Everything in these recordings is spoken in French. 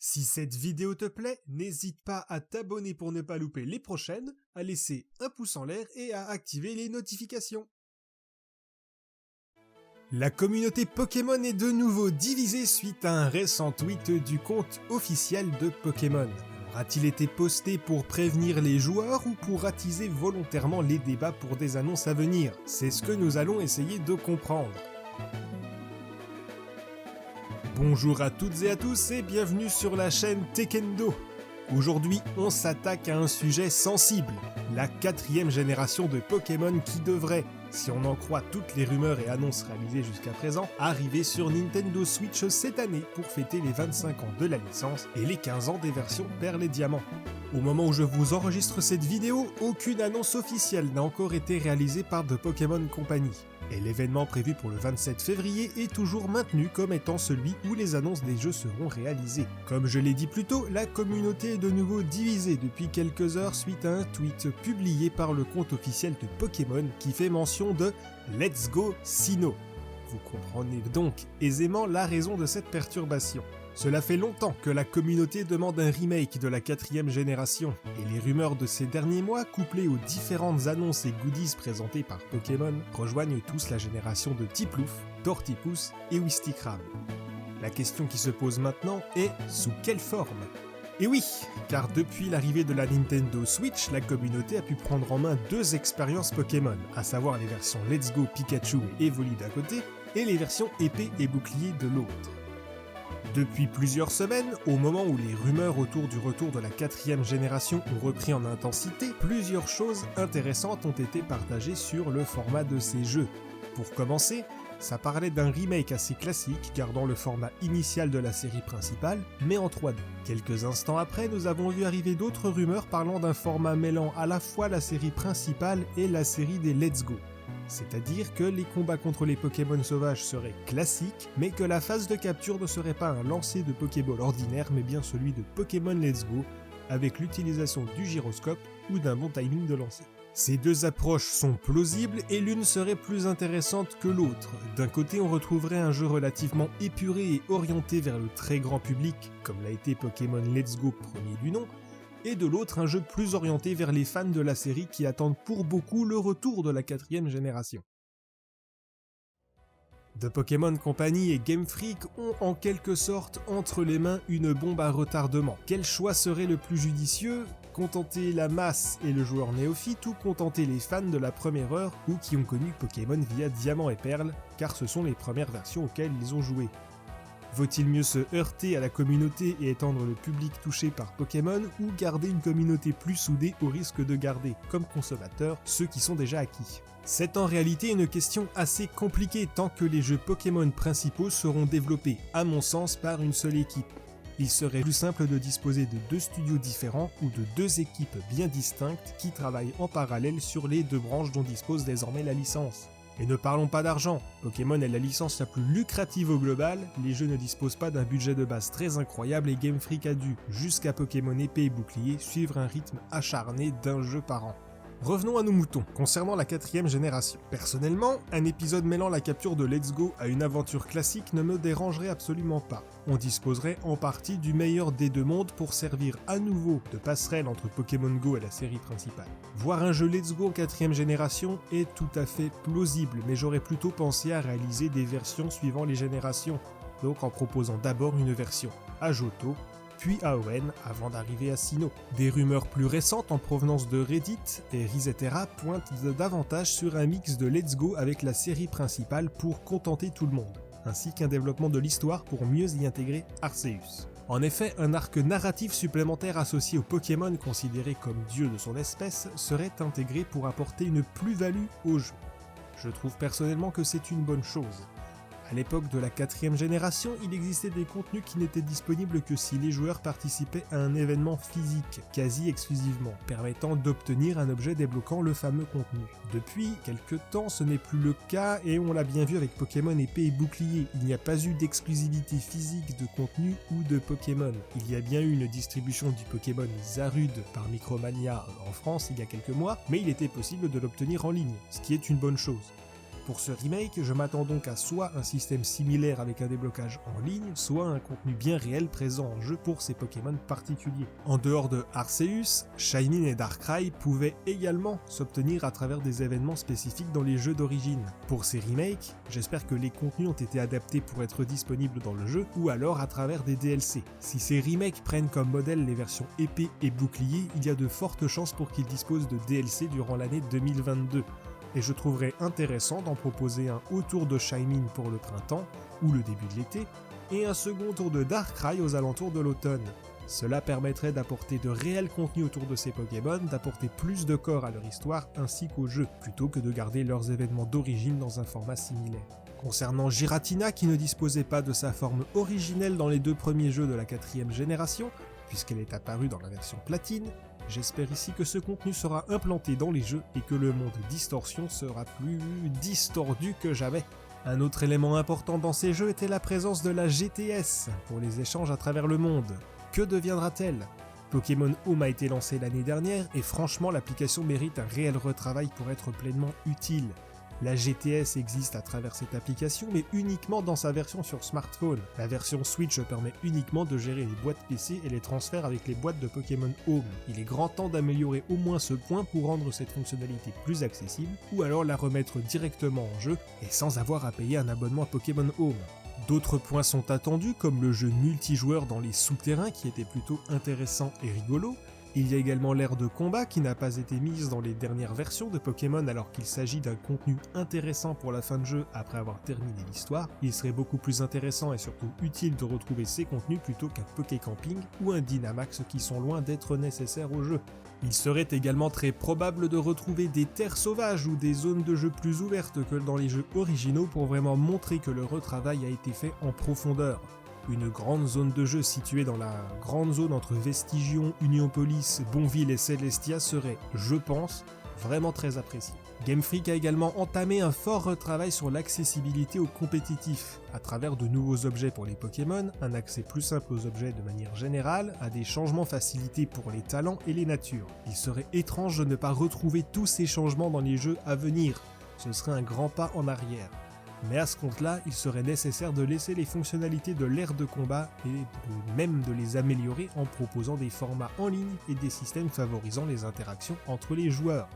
Si cette vidéo te plaît, n'hésite pas à t'abonner pour ne pas louper les prochaines, à laisser un pouce en l'air et à activer les notifications. La communauté Pokémon est de nouveau divisée suite à un récent tweet du compte officiel de Pokémon. A-t-il été posté pour prévenir les joueurs ou pour attiser volontairement les débats pour des annonces à venir? C'est ce que nous allons essayer de comprendre. Bonjour à toutes et à tous et bienvenue sur la chaîne Tekendo. Aujourd'hui, on s'attaque à un sujet sensible, la 4e génération de Pokémon qui devrait, si on en croit toutes les rumeurs et annonces réalisées jusqu'à présent, arriver sur Nintendo Switch cette année pour fêter les 25 ans de la licence et les 15 ans des versions Perle et Diamant. Au moment où je vous enregistre cette vidéo, aucune annonce officielle n'a encore été réalisée par The Pokémon Company. Et l'événement prévu pour le 27 février est toujours maintenu comme étant celui où les annonces des jeux seront réalisées. Comme je l'ai dit plus tôt, la communauté est de nouveau divisée depuis quelques heures suite à un tweet publié par le compte officiel de Pokémon qui fait mention de « Let's Go Sinnoh ». Vous comprenez donc aisément la raison de cette perturbation. Cela fait longtemps que la communauté demande un remake de la 4e génération, et les rumeurs de ces derniers mois, couplées aux différentes annonces et goodies présentés par Pokémon, rejoignent tous la génération de Tiplouf, Tortipousse et Wistikram. La question qui se pose maintenant est sous quelle forme ? Et oui, car depuis l'arrivée de la Nintendo Switch, la communauté a pu prendre en main deux expériences Pokémon, à savoir les versions Let's Go Pikachu et Evoli d'un côté, et les versions épée et bouclier de l'autre. Depuis plusieurs semaines, au moment où les rumeurs autour du retour de la 4e génération ont repris en intensité, plusieurs choses intéressantes ont été partagées sur le format de ces jeux. Pour commencer, ça parlait d'un remake assez classique, gardant le format initial de la série principale, mais en 3D. Quelques instants après, nous avons vu arriver d'autres rumeurs parlant d'un format mêlant à la fois la série principale et la série des Let's Go. C'est-à-dire que les combats contre les Pokémon sauvages seraient classiques, mais que la phase de capture ne serait pas un lancer de Pokéball ordinaire, mais bien celui de Pokémon Let's Go, avec l'utilisation du gyroscope ou d'un bon timing de lancer. Ces deux approches sont plausibles et l'une serait plus intéressante que l'autre. D'un côté, on retrouverait un jeu relativement épuré et orienté vers le très grand public, comme l'a été Pokémon Let's Go premier du nom, et de l'autre un jeu plus orienté vers les fans de la série qui attendent pour beaucoup le retour de la 4e génération. The Pokémon Company et Game Freak ont en quelque sorte entre les mains une bombe à retardement. Quel choix serait le plus judicieux ? Contenter la masse et le joueur néophyte ou contenter les fans de la première heure ou qui ont connu Pokémon via Diamant et Perle, car ce sont les premières versions auxquelles ils ont joué. Vaut-il mieux se heurter à la communauté et étendre le public touché par Pokémon ou garder une communauté plus soudée au risque de garder, comme consommateurs, ceux qui sont déjà acquis ? C'est en réalité une question assez compliquée tant que les jeux Pokémon principaux seront développés, à mon sens, par une seule équipe. Il serait plus simple de disposer de deux studios différents ou de deux équipes bien distinctes qui travaillent en parallèle sur les deux branches dont dispose désormais la licence. Et ne parlons pas d'argent, Pokémon est la licence la plus lucrative au global, les jeux ne disposent pas d'un budget de base très incroyable et Game Freak a dû, jusqu'à Pokémon épée et bouclier, suivre un rythme acharné d'un jeu par an. Revenons à nos moutons, concernant la 4e génération. Personnellement, un épisode mêlant la capture de Let's Go à une aventure classique ne me dérangerait absolument pas. On disposerait en partie du meilleur des deux mondes pour servir à nouveau de passerelle entre Pokémon Go et la série principale. Voir un jeu Let's Go en 4e génération est tout à fait plausible, mais j'aurais plutôt pensé à réaliser des versions suivant les générations, donc en proposant d'abord une version à Johto, puis à Hoenn avant d'arriver à Sinnoh. Des rumeurs plus récentes en provenance de Reddit et Resetera pointent davantage sur un mix de Let's Go avec la série principale pour contenter tout le monde, ainsi qu'un développement de l'histoire pour mieux y intégrer Arceus. En effet, un arc narratif supplémentaire associé au Pokémon considéré comme dieu de son espèce serait intégré pour apporter une plus-value au jeu. Je trouve personnellement que c'est une bonne chose. À l'époque de la 4e génération, il existait des contenus qui n'étaient disponibles que si les joueurs participaient à un événement physique, quasi exclusivement, permettant d'obtenir un objet débloquant le fameux contenu. Depuis quelques temps, ce n'est plus le cas et on l'a bien vu avec Pokémon épée et bouclier, il n'y a pas eu d'exclusivité physique de contenu ou de Pokémon. Il y a bien eu une distribution du Pokémon Zarude par Micromania en France il y a quelques mois, mais il était possible de l'obtenir en ligne, ce qui est une bonne chose. Pour ce remake, je m'attends donc à soit un système similaire avec un déblocage en ligne, soit un contenu bien réel présent en jeu pour ces Pokémon particuliers. En dehors de Arceus, Shaymin et Darkrai pouvaient également s'obtenir à travers des événements spécifiques dans les jeux d'origine. Pour ces remakes, j'espère que les contenus ont été adaptés pour être disponibles dans le jeu, ou alors à travers des DLC. Si ces remakes prennent comme modèle les versions épée et bouclier, il y a de fortes chances pour qu'ils disposent de DLC durant l'année 2022. Et je trouverais intéressant d'en proposer un autour de Shaymin pour le printemps, ou le début de l'été, et un second tour de Darkrai aux alentours de l'automne. Cela permettrait d'apporter de réels contenus autour de ces Pokémon, d'apporter plus de corps à leur histoire ainsi qu'au jeu, plutôt que de garder leurs événements d'origine dans un format similaire. Concernant Giratina, qui ne disposait pas de sa forme originelle dans les 2 premiers jeux de la 4ème génération, puisqu'elle est apparue dans la version platine, j'espère ici que ce contenu sera implanté dans les jeux et que le monde Distorsion sera plus distordu que jamais. Un autre élément important dans ces jeux était la présence de la GTS pour les échanges à travers le monde. Que deviendra-t-elle ? Pokémon Home a été lancé l'année dernière et franchement l'application mérite un réel retravail pour être pleinement utile. La GTS existe à travers cette application mais uniquement dans sa version sur smartphone. La version Switch permet uniquement de gérer les boîtes PC et les transferts avec les boîtes de Pokémon Home. Il est grand temps d'améliorer au moins ce point pour rendre cette fonctionnalité plus accessible ou alors la remettre directement en jeu et sans avoir à payer un abonnement à Pokémon Home. D'autres points sont attendus comme le jeu multijoueur dans les souterrains qui était plutôt intéressant et rigolo. Il y a également l'ère de combat qui n'a pas été mise dans les dernières versions de Pokémon alors qu'il s'agit d'un contenu intéressant pour la fin de jeu après avoir terminé l'histoire. Il serait beaucoup plus intéressant et surtout utile de retrouver ces contenus plutôt qu'un Pokécamping ou un Dynamax qui sont loin d'être nécessaires au jeu. Il serait également très probable de retrouver des terres sauvages ou des zones de jeu plus ouvertes que dans les jeux originaux pour vraiment montrer que le retravail a été fait en profondeur. Une grande zone de jeu située dans la grande zone entre Vestigion, Unionpolis, Bonville et Celestia serait, je pense, vraiment très appréciée. Game Freak a également entamé un fort retravail sur l'accessibilité au compétitif, à travers de nouveaux objets pour les Pokémon, un accès plus simple aux objets de manière générale, à des changements facilités pour les talents et les natures. Il serait étrange de ne pas retrouver tous ces changements dans les jeux à venir, ce serait un grand pas en arrière. Mais à ce compte-là, il serait nécessaire de laisser les fonctionnalités de l'ère de combat et même de les améliorer en proposant des formats en ligne et des systèmes favorisant les interactions entre les joueurs.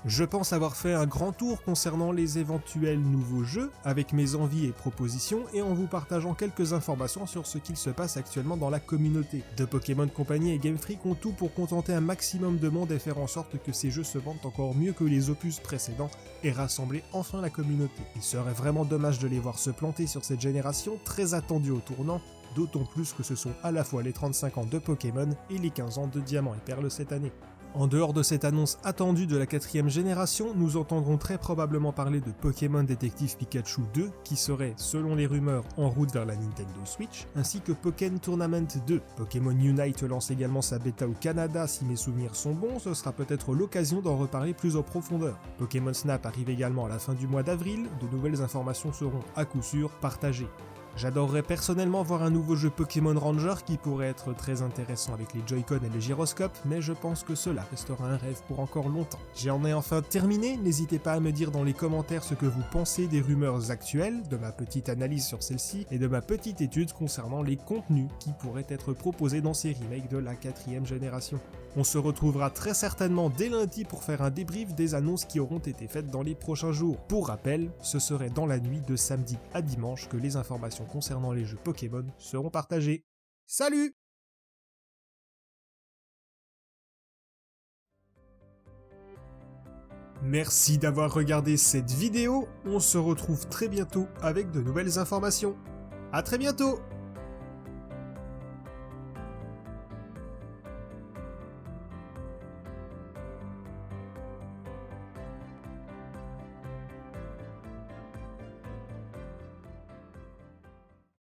Je pense avoir fait un grand tour concernant les éventuels nouveaux jeux avec mes envies et propositions et en vous partageant quelques informations sur ce qu'il se passe actuellement dans la communauté. De Pokémon Company et Game Freak ont tout pour contenter un maximum de monde et faire en sorte que ces jeux se vendent encore mieux que les opus précédents et rassembler enfin la communauté. Il serait vraiment dommage de les voir se planter sur cette génération très attendue au tournant, d'autant plus que ce sont à la fois les 35 ans de Pokémon et les 15 ans de Diamant et Perle cette année. En dehors de cette annonce attendue de la 4ème génération, nous entendrons très probablement parler de Pokémon Détective Pikachu 2, qui serait, selon les rumeurs, en route vers la Nintendo Switch, ainsi que Pokémon Tournament 2. Pokémon Unite lance également sa bêta au Canada, si mes souvenirs sont bons, ce sera peut-être l'occasion d'en reparler plus en profondeur. Pokémon Snap arrive également à la fin du mois d'avril, de nouvelles informations seront à coup sûr partagées. J'adorerais personnellement voir un nouveau jeu Pokémon Ranger qui pourrait être très intéressant avec les Joy-Con et le gyroscope, mais je pense que cela restera un rêve pour encore longtemps. J'en ai enfin terminé, n'hésitez pas à me dire dans les commentaires ce que vous pensez des rumeurs actuelles, de ma petite analyse sur celle-ci et de ma petite étude concernant les contenus qui pourraient être proposés dans ces remakes de la 4ème génération. On se retrouvera très certainement dès lundi pour faire un débrief des annonces qui auront été faites dans les prochains jours. Pour rappel, ce serait dans la nuit de samedi à dimanche que les informations concernant les jeux Pokémon seront partagées. Salut! Merci d'avoir regardé cette vidéo, on se retrouve très bientôt avec de nouvelles informations. À très bientôt!